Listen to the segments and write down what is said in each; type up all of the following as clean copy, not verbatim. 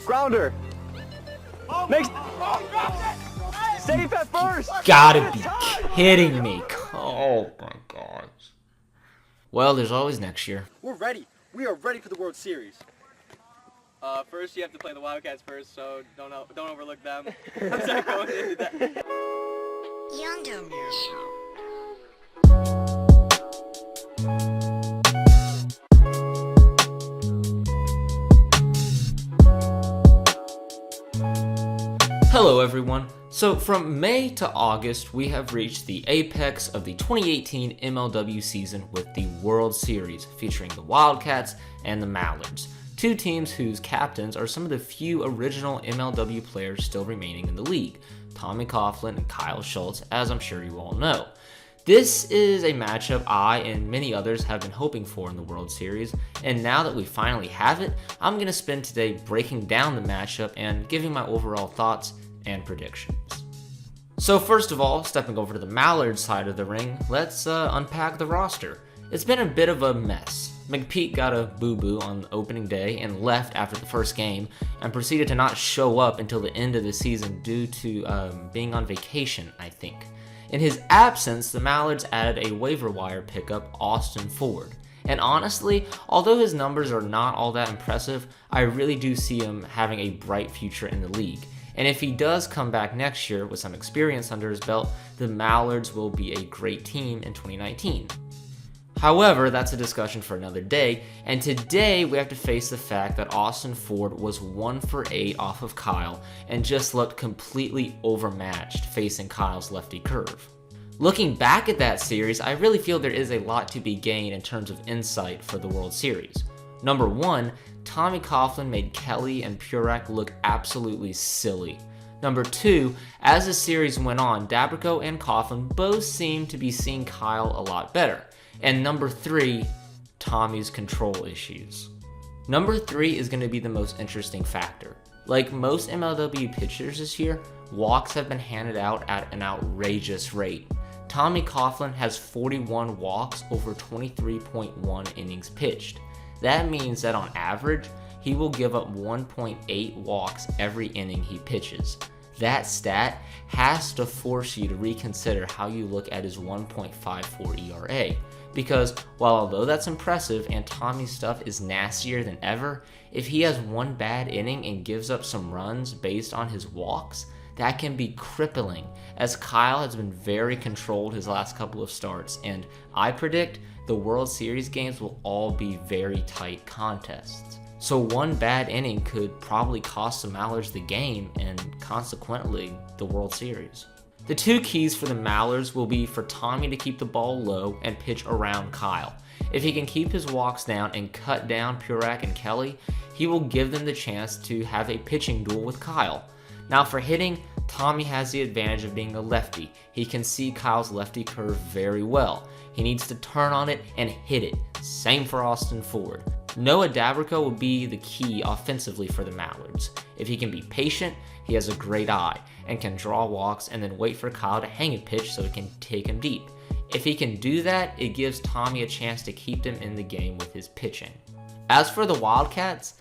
Grounder. Makes safe at first. Gotta be kidding me. Oh my gosh. Well, there's always next year. We're ready. We are ready for the World Series. First you have to play the Wildcats first, so don't overlook them. I'm sorry, going into that. Yondo music. Hello everyone. So from May to August, we have reached the apex of the 2018 MLW season with the World Series, featuring the Wildcats and the Mallards, two teams whose captains are some of the few original MLW players still remaining in the league, Tommy Coughlin and Kyle Schultz, as I'm sure you all know. This is a matchup I and many others have been hoping for in the World Series, and now that we finally have it, I'm going to spend today breaking down the matchup and giving my overall thoughts and predictions. So first of all, stepping over to the Mallard side of the ring, let's unpack the roster. It's been a bit of a mess. McPeak got a boo-boo on opening day and left after the first game, and proceeded to not show up until the end of the season due to being on vacation, I think. In his absence, the Mallards added a waiver wire pickup, Austin Ford. And honestly, although his numbers are not all that impressive, I really do see him having a bright future in the league. And if he does come back next year with some experience under his belt, the Mallards will be a great team in 2019. However, that's a discussion for another day, and today we have to face the fact that Austin Ford was 1 for 8 off of Kyle and just looked completely overmatched facing Kyle's lefty curve. Looking back at that series, I really feel there is a lot to be gained in terms of insight for the World Series. Number 1, Tommy Coughlin made Kelly and Purak look absolutely silly. Number 2, as the series went on, Dabriko and Coughlin both seemed to be seeing Kyle a lot better. And number 3, Tommy's control issues. Number 3 is going to be the most interesting factor. Like most MLW pitchers this year, walks have been handed out at an outrageous rate. Tommy Coughlin has 41 walks over 23.1 innings pitched. That means that on average, he will give up 1.8 walks every inning he pitches. That stat has to force you to reconsider how you look at his 1.54 ERA. Because while although that's impressive and Tommy's stuff is nastier than ever, if he has one bad inning and gives up some runs based on his walks, that can be crippling, as Kyle has been very controlled his last couple of starts, and I predict the World Series games will all be very tight contests. So one bad inning could probably cost the Mallards the game and consequently the World Series. The two keys for the Mallards will be for Tommy to keep the ball low and pitch around Kyle. If he can keep his walks down and cut down Purak and Kelly, he will give them the chance to have a pitching duel with Kyle. Now for hitting, Tommy has the advantage of being a lefty. He can see Kyle's lefty curve very well. He needs to turn on it and hit it. Same for Austin Ford. Noah Dabriko will be the key offensively for the Mallards. If he can be patient, he has a great eye and can draw walks and then wait for Kyle to hang a pitch so he can take him deep. If he can do that, it gives Tommy a chance to keep them in the game with his pitching. As for the Wildcats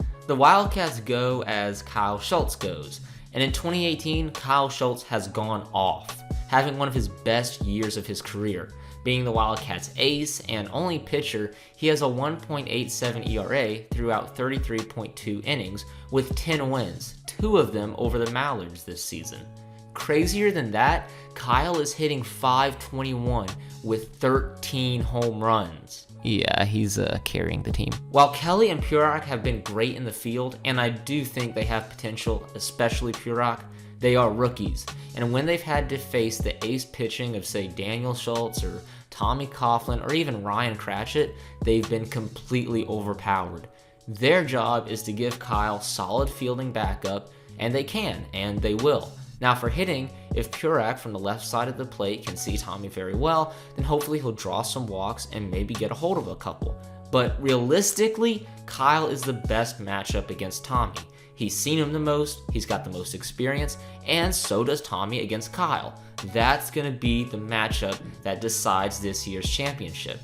go as Kyle Schultz goes. And in 2018, Kyle Schultz has gone off, having one of his best years of his career. Being the Wildcats' ace and only pitcher, he has a 1.87 ERA throughout 33.2 innings with 10 wins, 2 of them over the Mallards this season. Crazier than that, Kyle is hitting .521 with 13 home runs. Yeah, he's carrying the team. While Kelly and Purak have been great in the field, and I do think they have potential, especially Purak, they are rookies. And when they've had to face the ace pitching of, say, Daniel Schultz or Tommy Coughlin or even Ryan Cratchit, they've been completely overpowered. Their job is to give Kyle solid fielding backup, and they can, and they will. Now for hitting, if Purak from the left side of the plate can see Tommy very well, then hopefully he'll draw some walks and maybe get a hold of a couple. But realistically, Kyle is the best matchup against Tommy. He's seen him the most, he's got the most experience, and so does Tommy against Kyle. That's going to be the matchup that decides this year's championship.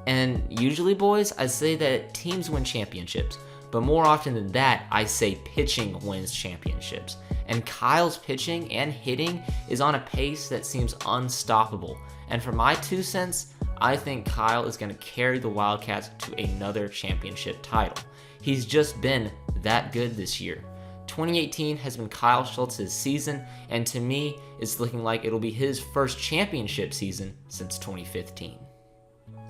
And usually, boys, I say that teams win championships, but more often than that, I say pitching wins championships. And Kyle's pitching and hitting is on a pace that seems unstoppable. And for my 2 cents, I think Kyle is going to carry the Wildcats to another championship title. He's just been that good this year. 2018 has been Kyle Schultz's season, and to me, it's looking like it'll be his first championship season since 2015.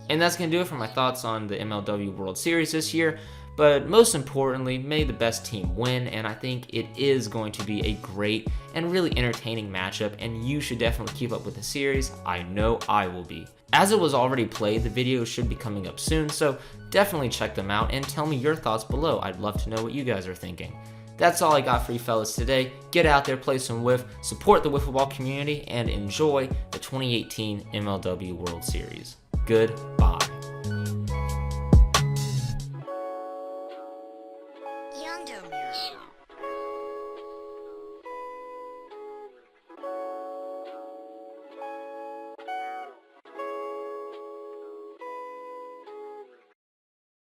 And that's going to do it for my thoughts on the MLW World Series this year, but most importantly, may the best team win, and I think it is going to be a great and really entertaining matchup, and you should definitely keep up with the series. I know I will be. As it was already played, the videos should be coming up soon, so definitely check them out and tell me your thoughts below. I'd love to know what you guys are thinking. That's all I got for you fellas today. Get out there, play some Wiff, support the wiffle ball community, and enjoy the 2018 MLW World Series. Goodbye. Yondo music.